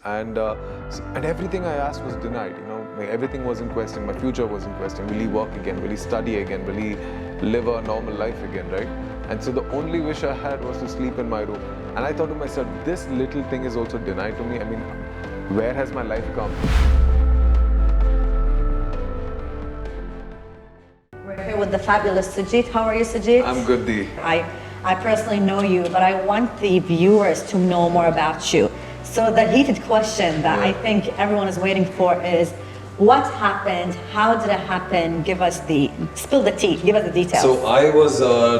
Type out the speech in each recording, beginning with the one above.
and everything I asked was denied. You know, like everything was in question. My future was in question. Will he work again? Will he study again? Will he live a normal life again? Right? And so the only wish I had was to sleep in my room. And I thought to myself, this little thing is also denied to me. I mean, where has my life come? We're here with the fabulous Sujith. How are you, Sujith? I'm good, Dee. I personally know you, but I want the viewers to know more about you. So the heated question that I think everyone is waiting for is, what happened? How did it happen? Spill the tea, give us the details. So I was,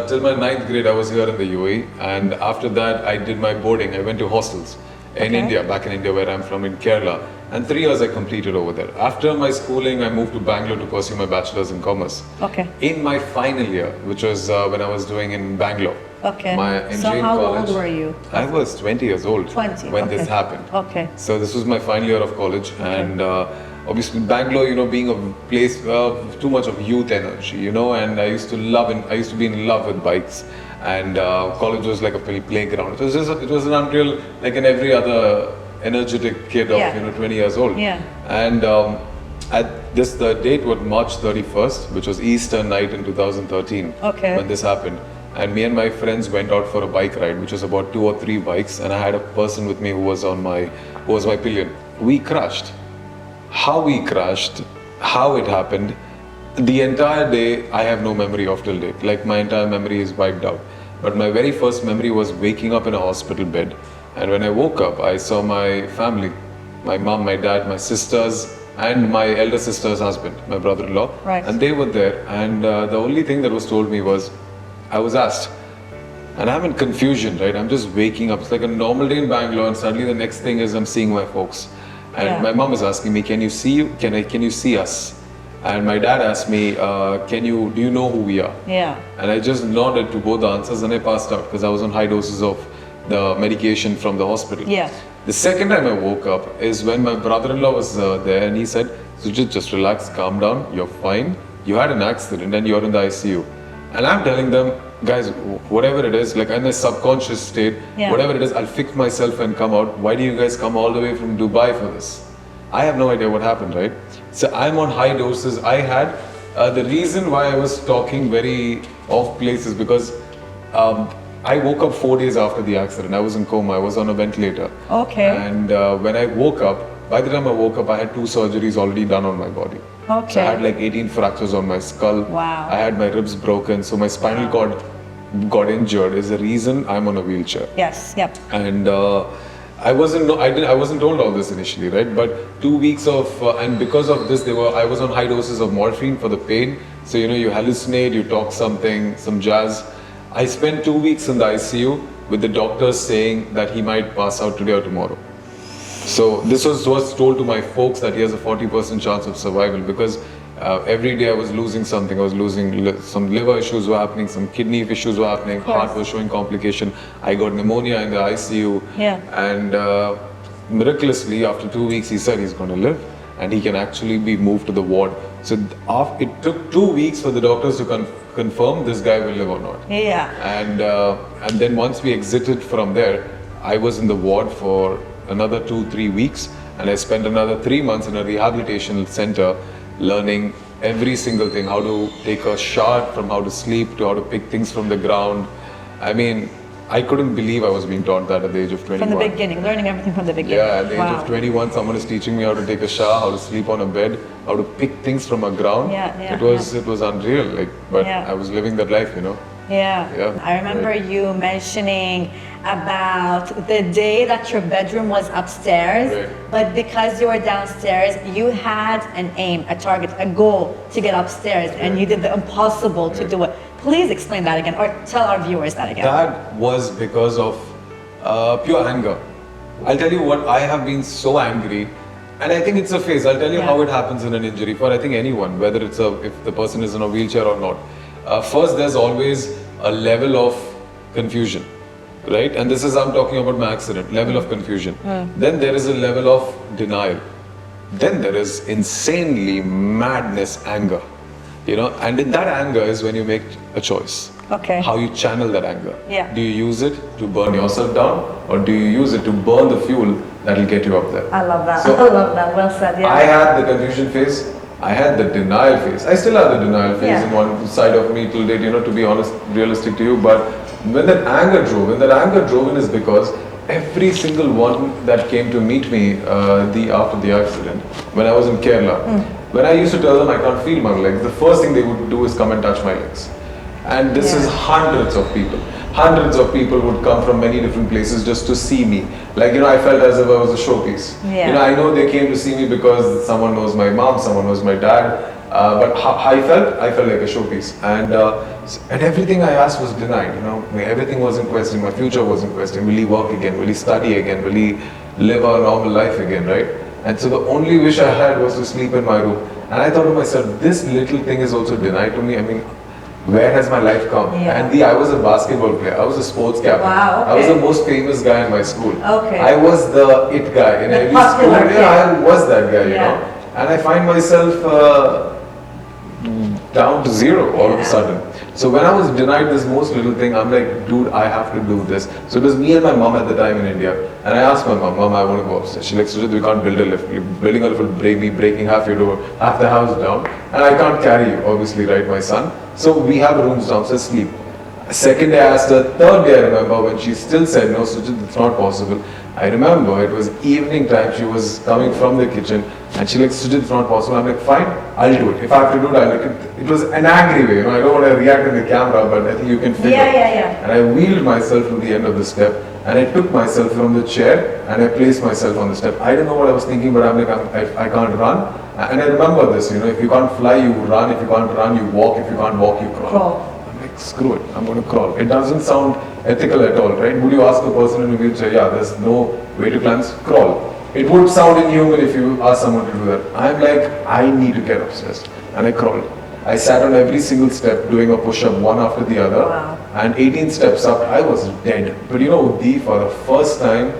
till my 9th grade, I was here in the UAE. And after that, I did my boarding. I went to hostels in India, back in India, where I'm from, in Kerala. And 3 years I completed over there. After my schooling, I moved to Bangalore to pursue my bachelor's in commerce. Okay. In my final year, which was when I was doing in Bangalore. Okay. In so how college, old were you? I was 20 years old 20, when this happened. Okay. So this was my final year of college, and obviously Bangalore, you know, being a place too much of youth energy, you know, and I used to be in love with bikes, and college was like a playground. It was an unreal, like in every other energetic kid of 20 years old. Yeah. And the date was March 31st, which was Easter night in 2013. Okay. When this happened. And me and my friends went out for a bike ride, which was about 2 or 3 bikes, and I had a person with me who was my pillion. We crashed. How we crashed, how it happened, the entire day I have no memory of till date. Like my entire memory is wiped out. But my very first memory was waking up in a hospital bed. And when I woke up, I saw my family, my mom, my dad, my sisters, and my elder sister's husband, my brother-in-law. Right. And they were there. And the only thing that was told me was, I was asked, and I'm in confusion, right? I'm just waking up. It's like a normal day in Bangalore, and suddenly the next thing is I'm seeing my folks. And my mom is asking me, can you see us? And my dad asked me, do you know who we are? Yeah. And I just nodded to both the answers and I passed out because I was on high doses of the medication from the hospital. Yeah. The second time I woke up is when my brother-in-law was there, and he said, Sujith, just relax, calm down, you're fine. You had an accident and you're in the ICU. And I'm telling them, guys, whatever it is, like in a subconscious state, whatever it is, I'll fix myself and come out. Why do you guys come all the way from Dubai for this? I have no idea what happened, right? So I'm on high doses. I had, the reason why I was talking very off place is because I woke up 4 days after the accident. I was in coma, I was on a ventilator. Okay. And when I woke up, by the time I woke up, I had 2 surgeries already done on my body. Okay. So I had like 18 fractures on my skull. Wow. I had my ribs broken, so my spinal cord got injured is the reason I'm on a wheelchair. Yes, yep. And I wasn't told all this initially, right? But 2 weeks of, and because of this, I was on high doses of morphine for the pain. So, you know, you hallucinate, you talk some jazz. I spent 2 weeks in the ICU with the doctors saying that he might pass out today or tomorrow. So this was told to my folks that he has a 40% chance of survival because every day I was losing something. I was losing some liver issues were happening, some kidney issues were happening, heart was showing complication. I got pneumonia in the ICU. Yeah. And miraculously, after 2 weeks, he said he's going to live and he can actually be moved to the ward. So it took 2 weeks for the doctors to confirm this guy will live or not. Yeah. And then once we exited from there, I was in the ward for another 2-3 weeks, and I spent another 3 months in a rehabilitation center learning every single thing, how to take a shower, from how to sleep to how to pick things from the ground. I mean, I couldn't believe I was being taught that at the age of 21. From the beginning, learning everything from the beginning. Yeah, at the age of 21, someone is teaching me how to take a shower, how to sleep on a bed, how to pick things from a ground. It was unreal, but I was living that life, you know. Yeah. I remember you mentioning about the day that your bedroom was upstairs, but because you were downstairs, you had an aim, a target, a goal to get upstairs, and you did the impossible to do it. Please explain that again, or tell our viewers that again. That was because of pure anger. I'll tell you what, I have been so angry, and I think it's a phase. I'll tell you how it happens in an injury for I think anyone, whether it's if the person is in a wheelchair or not. First, there's always a level of confusion, right? And this is, I'm talking about my accident, level of confusion. Then there is a level of denial. Then there is insanely madness, anger, you know, and in that anger is when you make a choice. Okay. how you channel that anger. Yeah. Do you use it to burn yourself down, or do you use it to burn the fuel that will get you up there? I love that. So, I love that. Well said. Yeah. I had the confusion phase. I had the denial phase. I still have the denial phase Yeah. in one side of me till date, to be honest, realistic to you. But when that anger drove in is because every single one that came to meet me after the accident, when I was in Kerala, when I used to tell them I can't feel my legs, the first thing they would do is come and touch my legs. And this is hundreds of people. Hundreds of people would come from many different places just to see me. Like, I felt as if I was a showpiece. Yeah. I know they came to see me because someone knows my mom, someone knows my dad. But how I felt like a showpiece. And everything I asked was denied. Everything was in question. My future was in question. Will he work again? Will he study again? Will he live a normal life again, right? And so the only wish I had was to sleep in my room. And I thought to myself, this little thing is also denied to me. I mean, where has my life come? Yeah. And I was a basketball player. I was a sports captain. Wow, okay. I was the most famous guy in my school. Okay. I was the it guy in The every school. popular kid. I was that guy, Yeah. And I find myself down to zero all of a sudden. So when I was denied this most little thing, I'm like, dude, I have to do this. So it was me and my mom at the time in India. And I asked my mom, I want to go upstairs. She's like, Sujith, we can't build a lift. You're building a lift will break me, breaking half your door, half the house down. And I can't carry you, obviously, right, my son. So we have rooms downstairs, sleep. Second day I asked her, third day I remember when she still said, no, Sujith, it's not possible. I remember it was evening time, she was coming from the kitchen and she like, Sujith, it's not possible. I'm like, fine, I'll do it. If I have to do it, I'll do it. It was an angry way, I don't want to react in the camera, but I think you can figure. Yeah. And I wheeled myself to the end of the step and I took myself from the chair and I placed myself on the step. I don't know what I was thinking, but I'm like, I can't run. And I remember this, if you can't fly, you run. If you can't run, you walk. If you can't walk, you crawl. I'm like, screw it, I'm going to crawl. It doesn't sound ethical at all, right? Would you ask a person in a wheelchair, there's no way to climb, crawl. It would sound inhuman if you ask someone to do that. I'm like, I need to get upstairs. And I crawled. I sat on every single step doing a push-up one after the other. Wow. And 18 steps up, I was dead. But for the first time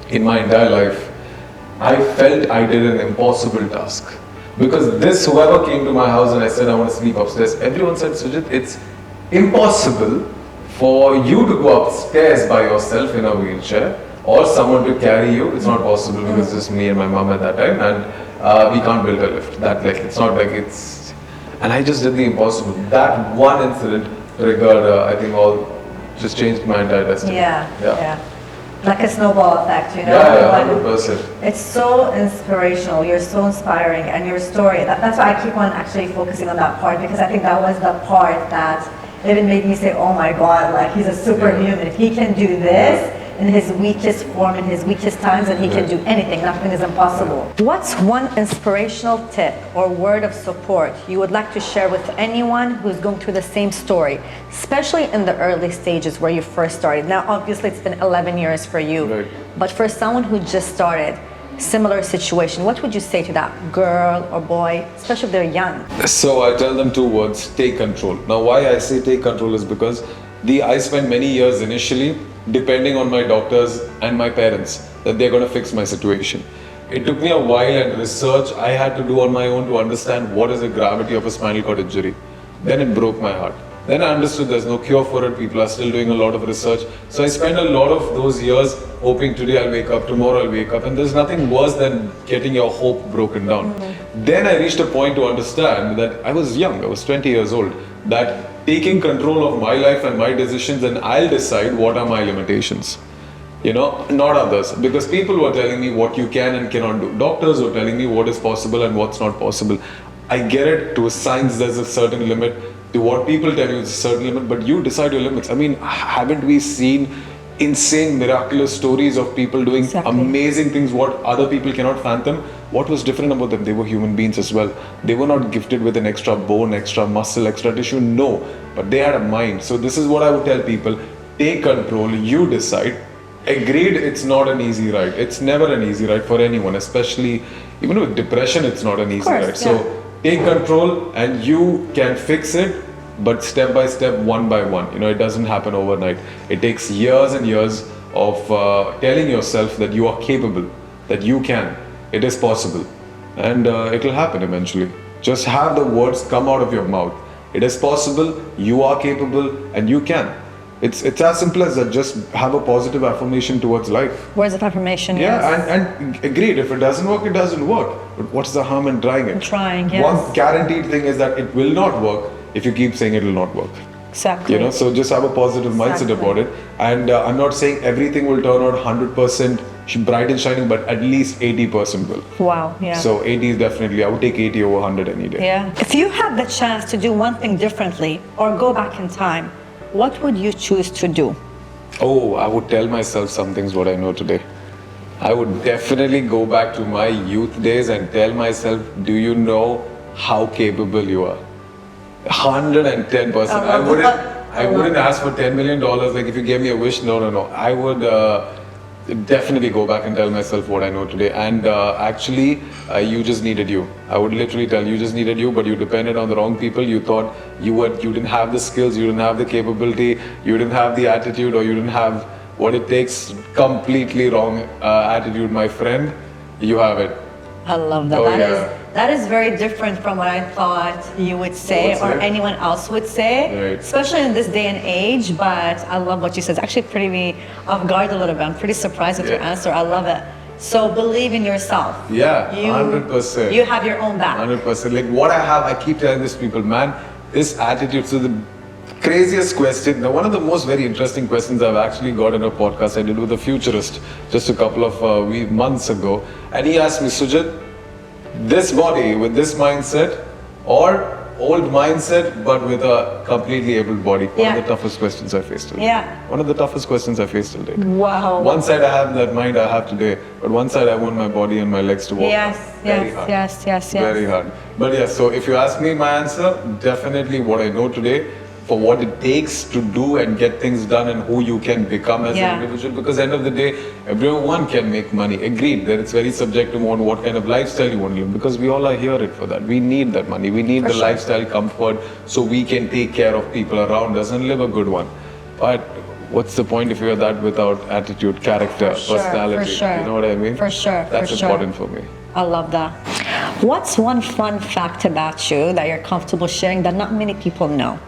in my entire life, I felt I did an impossible task. Because whoever came to my house and I said I want to sleep upstairs, everyone said, Sujith, it's impossible for you to go upstairs by yourself in a wheelchair or someone to carry you. It's not possible because it's just me and my mom at that time and we can't build a lift. It's not like it's... And I just did the impossible. That one incident triggered, I think just changed my entire destiny. Yeah. Like a snowball effect, Yeah, 100%. It's so inspirational. You're so inspiring, and your story. That's why I keep on actually focusing on that part, because I think that was the part that even made me say, "Oh my God! Like, he's a superhuman. If he can do this in his weakest form, in his weakest times, and he can do anything. Nothing is impossible." What's one inspirational tip or word of support you would like to share with anyone who's going through the same story, especially in the early stages where you first started? Now, obviously, it's been 11 years for you, right. But for someone who just started, similar situation, what would you say to that girl or boy, especially if they're young? So I tell them two words: take control. Now, why I say take control is because I spent many years initially depending on my doctors and my parents that they're going to fix my situation. It took me a while and research I had to do on my own to understand what is the gravity of a spinal cord injury. Then it broke my heart. Then I understood there's no cure for it. People are still doing a lot of research. So I spent a lot of those years hoping today I'll wake up, tomorrow I'll wake up. And there's nothing worse than getting your hope broken down. Then I reached a point to understand that I was young, I was 20 years old, that taking control of my life and my decisions, and I'll decide what are my limitations. Not others. Because people were telling me what you can and cannot do. Doctors were telling me what is possible and what's not possible. I get it, to a science there's a certain limit. To what people tell you is a certain limit, but you decide your limits. I mean, haven't we seen insane, miraculous stories of people doing amazing things what other people cannot fathom? What was different about them? They were human beings as well. They were not gifted with an extra bone, extra muscle, extra tissue, no. But they had a mind. So this is what I would tell people: take control, you decide. Agreed, it's not an easy ride. It's never an easy ride for anyone, especially even with depression, it's not an easy ride. So take control and you can fix it, but step by step, one by one. It doesn't happen overnight. It takes years and years of telling yourself that you are capable, that you can, it is possible, and it will happen eventually. Just have the words come out of your mouth. It is possible, you are capable, and you can. It's as simple as that. Just have a positive affirmation towards life. Words of affirmation. Yeah, Yes. and agreed. If it doesn't work, it doesn't work. But what's the harm in trying it? Trying, yes. One guaranteed thing is that it will not work if you keep saying it will not work. Exactly. You know, so just have a positive mindset Exactly. about it. And I'm not saying everything will turn out 100% bright and shining, but at least 80% will. Wow. Yeah. So 80 is definitely, I would take 80 over 100 any day. Yeah. If you had the chance to do one thing differently or go back in time, what would you choose to do? Oh, I would tell myself some things what I know today. I would definitely go back to my youth days and tell myself, do you know how capable you are? 110%. I wouldn't ask for $10 million. Like if you gave me a wish, no. I would definitely go back and tell myself what I know today. And actually, you just needed you. I would literally tell you just needed you, but you depended on the wrong people. You thought you didn't have the skills, you didn't have the capability, you didn't have the attitude, or you didn't have what it takes. Completely wrong attitude, my friend. You have it. I love that. Oh, That yeah. that is very different from what I thought you would say What's or it? anyone else would say, Right. especially in this day and age. But I love what you said. It's actually pretty me off guard a little bit. I'm pretty surprised with your Yeah. answer. I love it. So believe in yourself. Yeah, You- 100%. You have your own back. 100%. Like what I have, I keep telling these people, man, this attitude. So the craziest question, now one of the most very interesting questions I've actually got in a podcast I did with a futurist just a couple of months ago. And he asked me, Sujith, this body with this mindset or old mindset but with a completely able body? One Yeah. of the toughest questions I faced today. Yeah. One of the toughest questions I faced today. Wow. One side I have that mind I have today, but one side I want my body and my legs to walk. Yes, Very yes, hard. yes. Very hard. But yeah, so if you ask me my answer, definitely what I know today for what it takes to do and get things done and who you can become as Yeah. an individual. Because end of the day, everyone can make money. Agreed that it's very subjective on what kind of lifestyle you want to live, because we all are here it for that. We need that money. We need For the sure. lifestyle comfort so we can take care of people around us and live a good one. But what's the point if you're that without attitude, character, For sure, personality? for sure. You know what I mean? For sure, That's for sure. important for me. I love that. What's one fun fact about you that you're comfortable sharing that not many people know?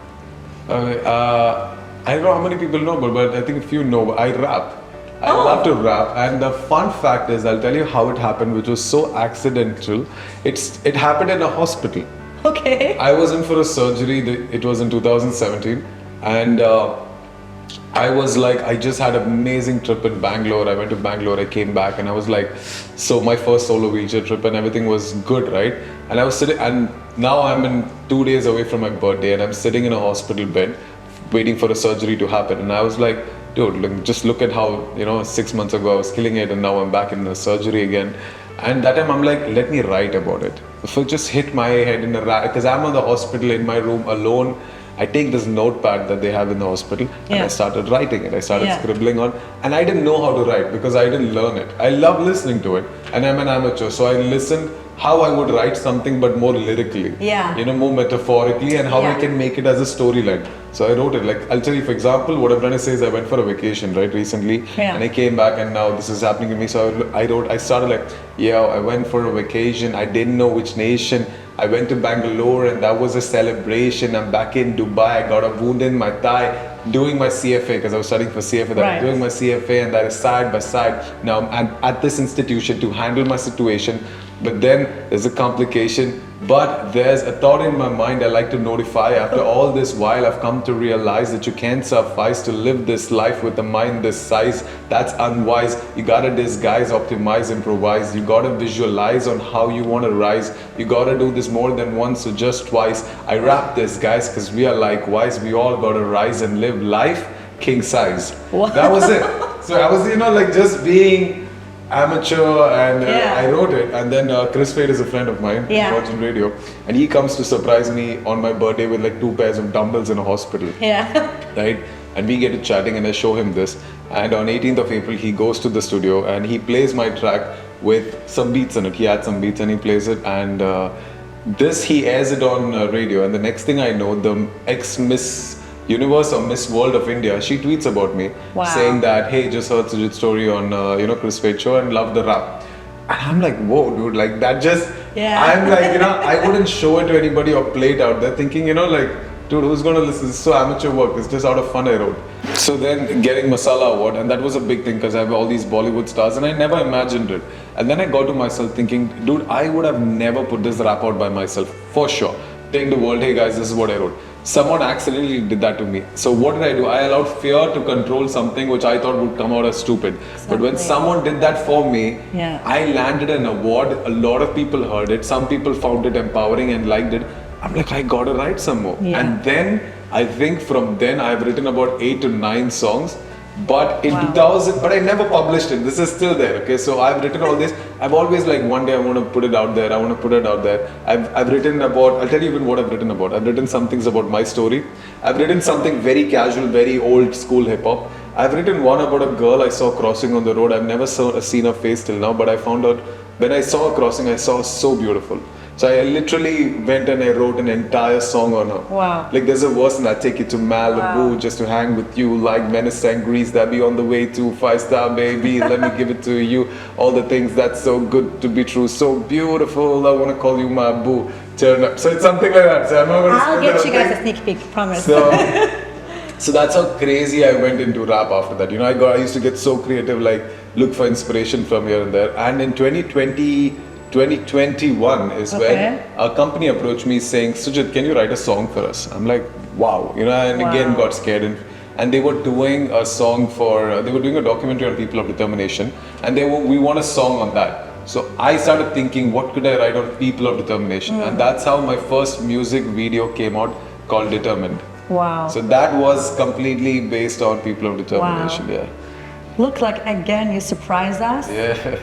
I don't know how many people know, but I think if you know, I rap. I love to rap, and the fun fact is, I'll tell you how it happened, which was so accidental. It happened in a hospital. Okay. I was in for a surgery. It was in 2017, and I was like, I just had an amazing trip in Bangalore. I went to Bangalore, I came back, and I was like, so my first solo wheelchair trip, and everything was good, right? And I was sitting, and now I'm in 2 days away from my birthday, and I'm sitting in a hospital bed, waiting for a surgery to happen. And I was like, dude, just look at how, 6 months ago I was killing it, and now I'm back in the surgery again. And that time I'm like, let me write about it. If I just hit my head in a because I'm in the hospital in my room alone. I take this notepad that they have in the hospital and I started writing it. I started scribbling on, and I didn't know how to write because I didn't learn it. I love listening to it, and I'm an amateur, so I listened how I would write something but more lyrically, more metaphorically, and how I can make it as a storyline. So I wrote it. Like, I'll tell you, for example, what I've done is I went for a vacation, right, recently, and I came back, and now this is happening to me. So I started like, I went for a vacation. I didn't know which nation. I went to Bangalore, and that was a celebration. I'm back in Dubai. I got a wound in my thigh doing my CFA, because I was studying for CFA. I'm doing my CFA, and that is side by side. Now I'm at this institution to handle my situation, but then there's a complication. But there's a thought in my mind I like to notify. After all this while, I've come to realize that you can't suffice to live this life with a mind this size. That's unwise. You gotta disguise, optimize, improvise. You gotta visualize on how you wanna rise. You gotta do this more than once or just twice. I rap this, guys, because we are likewise. We all gotta rise and live life king size. What? That was it. So I was, like just being amateur, and I wrote it. And then Chris Fade is a friend of mine, watching radio, and he comes to surprise me on my birthday with like 2 pairs of dumbbells in a hospital. Right? And we get to chatting, and I show him this. And on 18th of April, he goes to the studio and he plays my track with some beats in it. He adds some beats and he plays it. And this, he airs it on radio. And the next thing I know, the ex-Miss Universe or Miss World of India, she tweets about me, saying that, hey, just heard Sujith's story on Chris Fade show and love the rap. And I'm like, whoa, dude, like that just, I'm like, I wouldn't show it to anybody or play it out there thinking, like, dude, who's gonna listen? This is so amateur work. It's just out of fun I wrote. So then getting Masala Award, and that was a big thing because I have all these Bollywood stars, and I never imagined it. And then I got to myself thinking, dude, I would have never put this rap out by myself, for sure. Telling the world, hey guys, this is what I wrote. Someone accidentally did that to me. So what did I do? I allowed fear to control something which I thought would come out as stupid. Exactly. But when someone did that for me, I landed an award. A lot of people heard it. Some people found it empowering and liked it. I'm like, I gotta write some more. And then I think from then I've written about 8 to 9 songs. But in 2000, but I never published it. This is still there, okay? So I've written all this. I've always like, one day I want to put it out there. I want to put it out there. I've written about, I'll tell you even what I've written about. I've written some things about my story. I've written something very casual, very old school hip hop. I've written one about a girl I saw crossing on the road. I've never seen her face till now, but I found out when I saw her crossing, I saw her so beautiful. So I literally went and I wrote an entire song on her. Wow. Like there's a verse and I take you to Malibu just to hang with you, like Venice and Greece, that be on the way to 5-star baby, let me give it to you, all the things that's so good to be true, so beautiful, I want to call you my boo, turn up. So it's something like that. So I'm not gonna I'll get you guys a sneak peek, promise. So that's how crazy I went into rap after that. You know, I used to get so creative, like look for inspiration from here and there. And in 2021 is when a company approached me saying, Sujith, can you write a song for us? I'm like, wow, you know, and again got scared. And they were doing a song for, they were doing a documentary on People of Determination, and we want a song on that. So I started thinking, what could I write on People of Determination? And that's how my first music video came out, called Determined. Wow. So that was completely based on People of Determination, Look, like again, you surprised us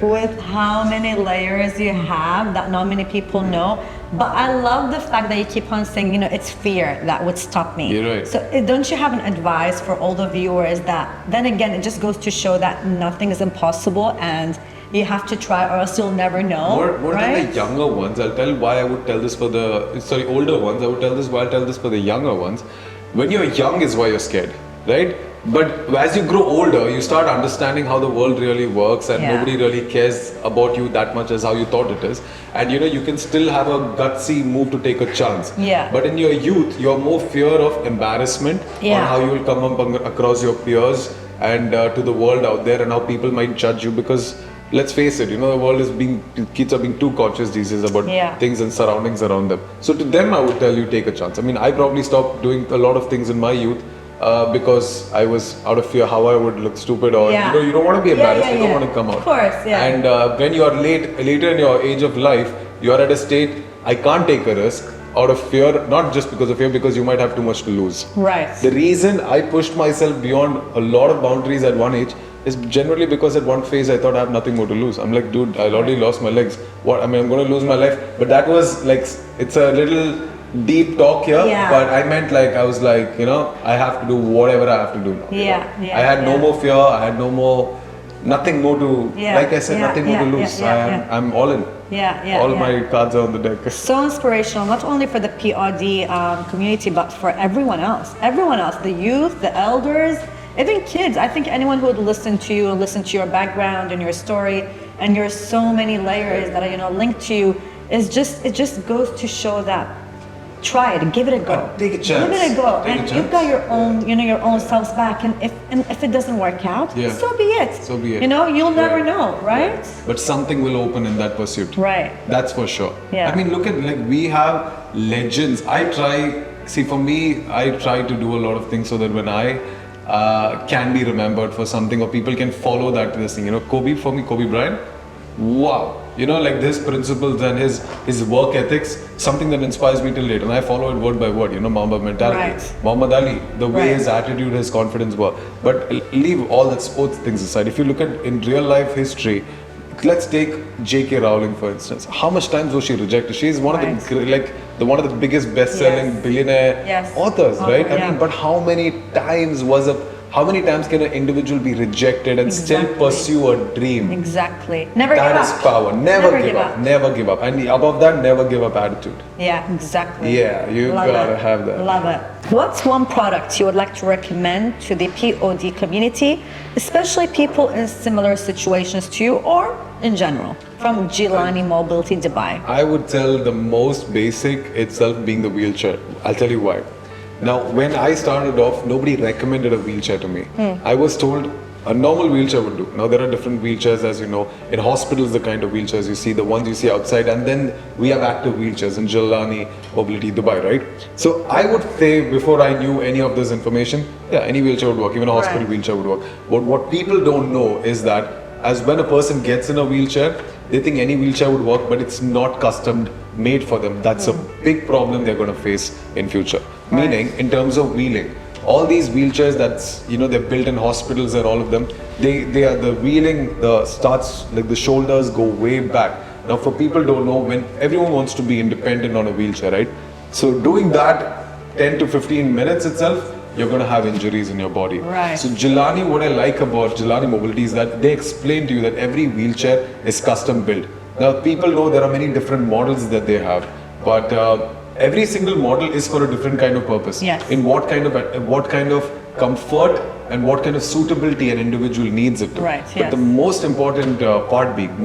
with how many layers you have that not many people know. But I love the fact that you keep on saying, you know, it's fear that would stop me. You're right. So don't you have an advice for all the viewers that, then again, it just goes to show that nothing is impossible and you have to try or else you'll never know. More than the younger ones, I'll tell why I would tell this for the, older ones, I would tell this why I'll tell this for the younger ones. When you're young is why you're scared, right? But as you grow older, you start understanding how the world really works and nobody really cares about you that much as how you thought it is. And you know, you can still have a gutsy move to take a chance. But in your youth, you're more fear of embarrassment on how you will come up across your peers and to the world out there and how people might judge you, because let's face it, you know, the world is kids are being too conscious these days about things and surroundings around them. So to them, I would tell you, take a chance. I mean, I probably stopped doing a lot of things in my youth because I was out of fear how I would look stupid, or you know, you don't want to be embarrassed, you don't want to come out. Of course, And when you are later in your age of life, you are at a state, I can't take a risk out of fear, not just because of fear, because you might have too much to lose. The reason I pushed myself beyond a lot of boundaries at one age is generally because at one phase I thought I have nothing more to lose. I'm like, dude, I already lost my legs. What? I mean, I'm going to lose my life. But that was like, it's a little deep talk here, but I meant like, I was like, you know, I have to do whatever I have to do now. I had no more fear, I had nothing more to, like I said, nothing more to lose. I'm all in. All my cards are on the deck. So inspirational, not only for the POD community, but for everyone else. Everyone else, the youth, the elders, even kids. I think anyone who would listen to you and listen to your background and your story and your so many layers that are, you know, linked to you, it just goes to show that try it, give it a go. Take a chance. Give it a go. And you've got your own, you know, your own selves back. And if it doesn't work out, so be it. So be it. You know, you'll never know, right? But something will open in that pursuit. That's for sure. I mean, look at, like, we have legends. For me, I try to do a lot of things so that when I can be remembered for something, or people can follow that this thing. You know, Kobe Bryant, wow. You know, like his principles and his work ethics, something that inspires me till date, and I follow it word by word. You know, Mamba mentality. Muhammad Ali, the way his attitude, his confidence were. But leave all that sports things aside. If you look at in real life history, let's take J.K. Rowling for instance. How much times was she rejected? She is one of the one of the biggest best-selling billionaire authors, right? I mean, but how many times can an individual be rejected and still pursue a dream? Never give up. That is power. Never give up. Never give up. And above that, never give up attitude. You gotta have that. Love it. What's one product you would like to recommend to the POD community, especially people in similar situations to you, or in general, from Gilani Mobility Dubai? I would tell the most basic itself being the wheelchair. I'll tell you why. Now, when I started off, nobody recommended a wheelchair to me. I was told a normal wheelchair would do. Now, there are different wheelchairs, as you know. In hospitals, the kind of wheelchairs you see, the ones you see outside, and then we have active wheelchairs in Gilani Mobility, Dubai, right? So I would say, before I knew any of this information, yeah, any wheelchair would work, even a hospital wheelchair would work. But what people don't know is that as when a person gets in a wheelchair, they think any wheelchair would work, but it's not custom made for them. That's a big problem they're going to face in future. Meaning, in terms of wheeling, all these wheelchairs that's, you know, they're built in hospitals and all of them, they are the wheeling, the starts, like the shoulders go way back. Now, for people don't know, when everyone wants to be independent on a wheelchair, right? So doing that 10 to 15 minutes itself, you're going to have injuries in your body. Right. So Gilani, what I like about Gilani Mobility is that they explain to you that every wheelchair is custom built. Now, people know there are many different models that they have, but every single model is for a different kind of purpose. Yes. In what kind of comfort and what kind of suitability an individual needs it to. Right. But Yes. the most important part being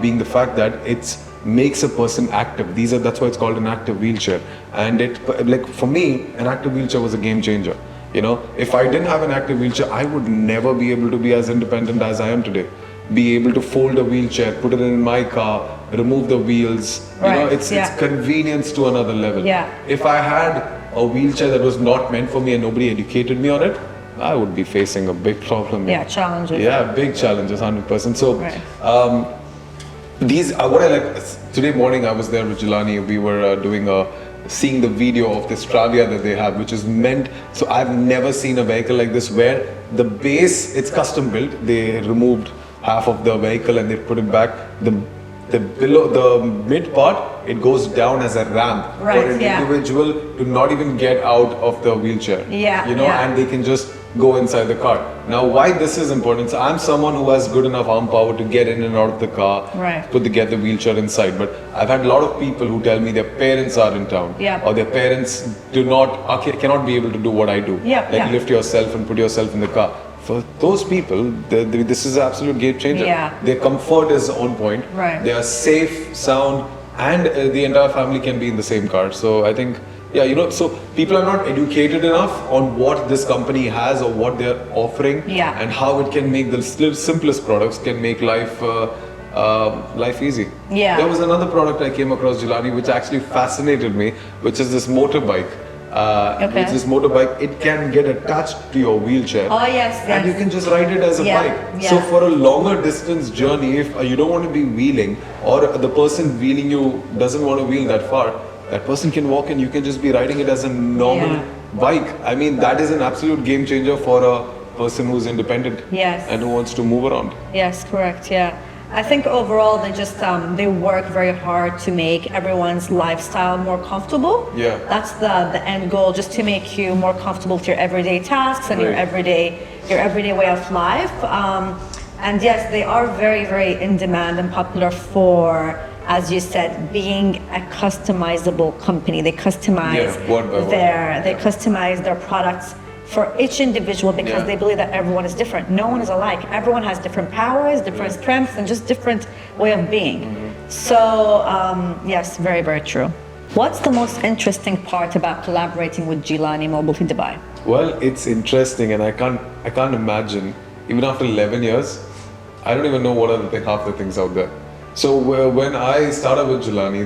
being the fact that it's makes a person active. That's why it's called an active wheelchair. And like for me, an active wheelchair was a game changer. You know, if I didn't have an active wheelchair, I would never be able to be as independent as I am today. Be able to fold a wheelchair, put it in my car, remove the wheels. You know, it's convenience to another level. Yeah. If I had a wheelchair that was not meant for me and nobody educated me on it, I would be facing a big problem. Yeah, challenges. Yeah, big challenges, 100%. So, Right. what I like, today morning I was there with Gilani, we were seeing the video of this Travia that they have, which is meant, so I've never seen a vehicle like this where the base, it's custom built, they removed half of the vehicle and they put it back. The below, the mid part, it goes down as a ramp for an individual to not even get out of the wheelchair. Yeah, you know, and they can just go inside the car. Now, why this is important? So I'm someone who has good enough arm power to get in and out of the car, get the wheelchair inside. But I've had a lot of people who tell me their parents are in town, or their parents cannot be able to do what I do, lift yourself and put yourself in the car. For those people, this is an absolute game changer. Their comfort is on point. They are safe, sound, and the entire family can be in the same car. So I think, so people are not educated enough on what this company has or what they're offering, and how it can make the simplest products can make life easy. There was another product I came across, Gilani, which actually fascinated me, which is this motorbike. With this motorbike, it can get attached to your wheelchair. Oh yes, and you can just ride it as a bike. So for a longer distance journey, if you don't want to be wheeling, or the person wheeling you doesn't want to wheel that far, that person can walk and you can just be riding it as a normal bike. I mean, that is an absolute game changer for a person who's independent and who wants to move around. Yes, correct. Yeah. I think overall they just they work very hard to make everyone's lifestyle more comfortable. That's the end goal, just to make you more comfortable with your everyday tasks and your everyday way of life. And yes, they are very, very in demand and popular for, as you said, being a customizable company. They customize their products for each individual, because they believe that everyone is different. No one is alike. Everyone has different powers, different strengths, and just different way of being. So yes, very, very true. What's the most interesting part about collaborating with Gilani Mobility Dubai? Well, it's interesting, and I can't imagine, even after 11 years, I don't even know what are half the things out there. So when I started with Gilani,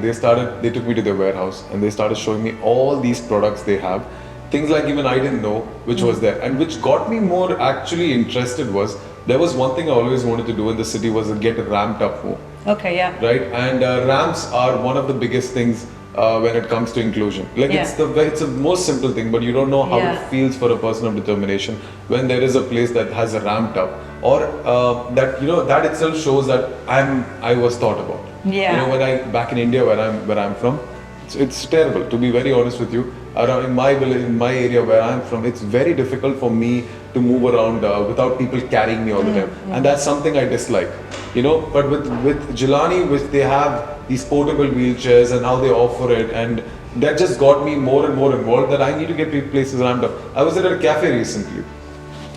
they took me to their warehouse and they started showing me all these products they have. Things like even I didn't know which was there, and which got me more actually interested was, there was one thing I always wanted to do in the city was get ramped up more. Right? And ramps are one of the biggest things when it comes to inclusion. Like it's the most simple thing, but you don't know how it feels for a person of determination when there is a place that has a ramped up, or that itself shows that I was thought about. When back in India where I'm from, it's terrible, to be very honest with you. Around in my village, in my area where I'm from, it's very difficult for me to move around without people carrying me all the time, and that's something I dislike. But with Gilani, which they have these portable wheelchairs and how they offer it, and that just got me more and more involved that I need to get places ramped up. I was at a cafe recently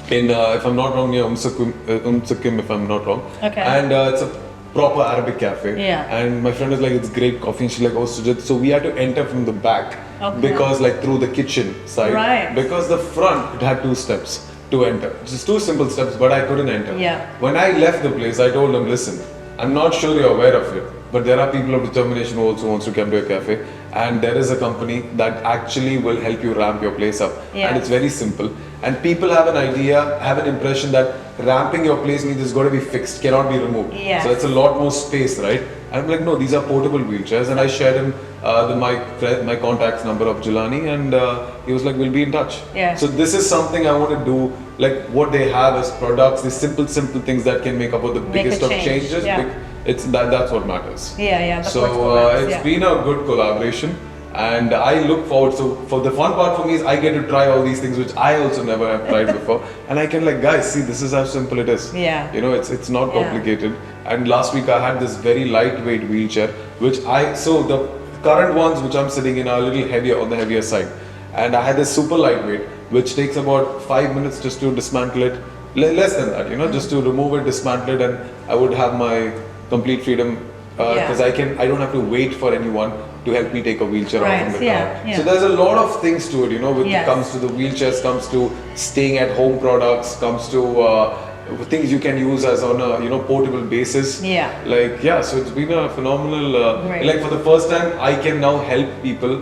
in, if I'm not wrong, near 𝐂𝐎𝐋𝐋𝐿, if I'm not wrong, and it's a proper Arabic cafe, and my friend was like, it's great coffee, and she's like, oh Sujith, so we had to enter from the back Okay. because like through the kitchen side, Right. because the front it had 2 steps to enter, just 2 simple steps, but I couldn't enter. Yeah. When I left the place, I told them, listen, I'm not sure you're aware of it, but there are people of determination who also wants to come to a cafe, and there is a company that actually will help you ramp your place up. Yeah. And it's very simple. And people have an idea, have an impression that ramping your place means it's got to be fixed, cannot be removed. Yes. So it's a lot more space, right? I'm like, no, these are portable wheelchairs, and I shared him my contacts number of Gilani, and he was like, we'll be in touch. Yeah. So this is something I want to do, like what they have as products, these simple things that can make up the Make biggest a of change, changes. yeah. It's that's what matters. Yeah, that So works for us, it's yeah. been a good collaboration, and I look forward. So for the fun part for me is I get to try all these things which I also never have tried before, and I can like, guys, see, this is how simple it is. Yeah. You know, it's not Yeah. complicated. And last week I had this very lightweight wheelchair, which so the current ones which I'm sitting in are a little heavier, on the heavier side, and I had this super lightweight which takes about 5 minutes just to dismantle it, less than that, you know, just to remove it, dismantle it, and I would have my complete freedom because I don't have to wait for anyone to help me take a wheelchair out from the car. So there's a lot of things to it, you know, when it comes to the wheelchairs, comes to staying at home products, comes to things you can use as on a portable basis. Yeah. Like, yeah, so it's been a phenomenal, Great. like for the first time I can now help people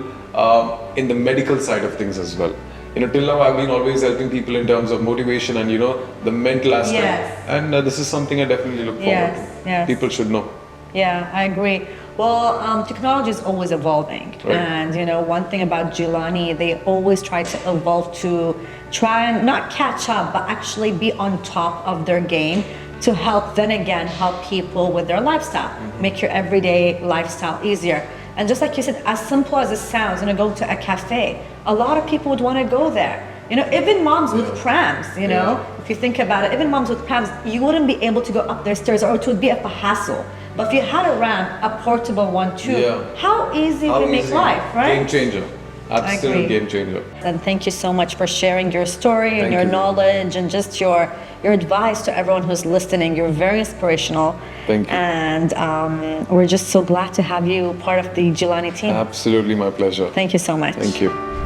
in the medical side of things as well. You know, till now I've been always helping people in terms of motivation and, you know, the mental aspect. Yes. And this is something I definitely look forward to. Yes. People should know. Yeah, I agree. Well, technology is always evolving. Right. And, you know, one thing about Gilani, they always try to evolve to try and not catch up, but actually be on top of their game to help, then again, help people with their lifestyle, make your everyday lifestyle easier. And just like you said, as simple as it sounds, you know, go to a cafe, a lot of people would want to go there. You know, even moms with prams, you know, if you think about it, even moms with prams, you wouldn't be able to go up their stairs, or it would be a hassle. But if you had a ramp, a portable one too, how easy it would make life, right? Game changer. Absolute game changer. And thank you so much for sharing your story and your knowledge and just your advice to everyone who's listening. You're very inspirational. Thank you. And we're just so glad to have you part of the Gilani team. Absolutely my pleasure. Thank you so much. Thank you.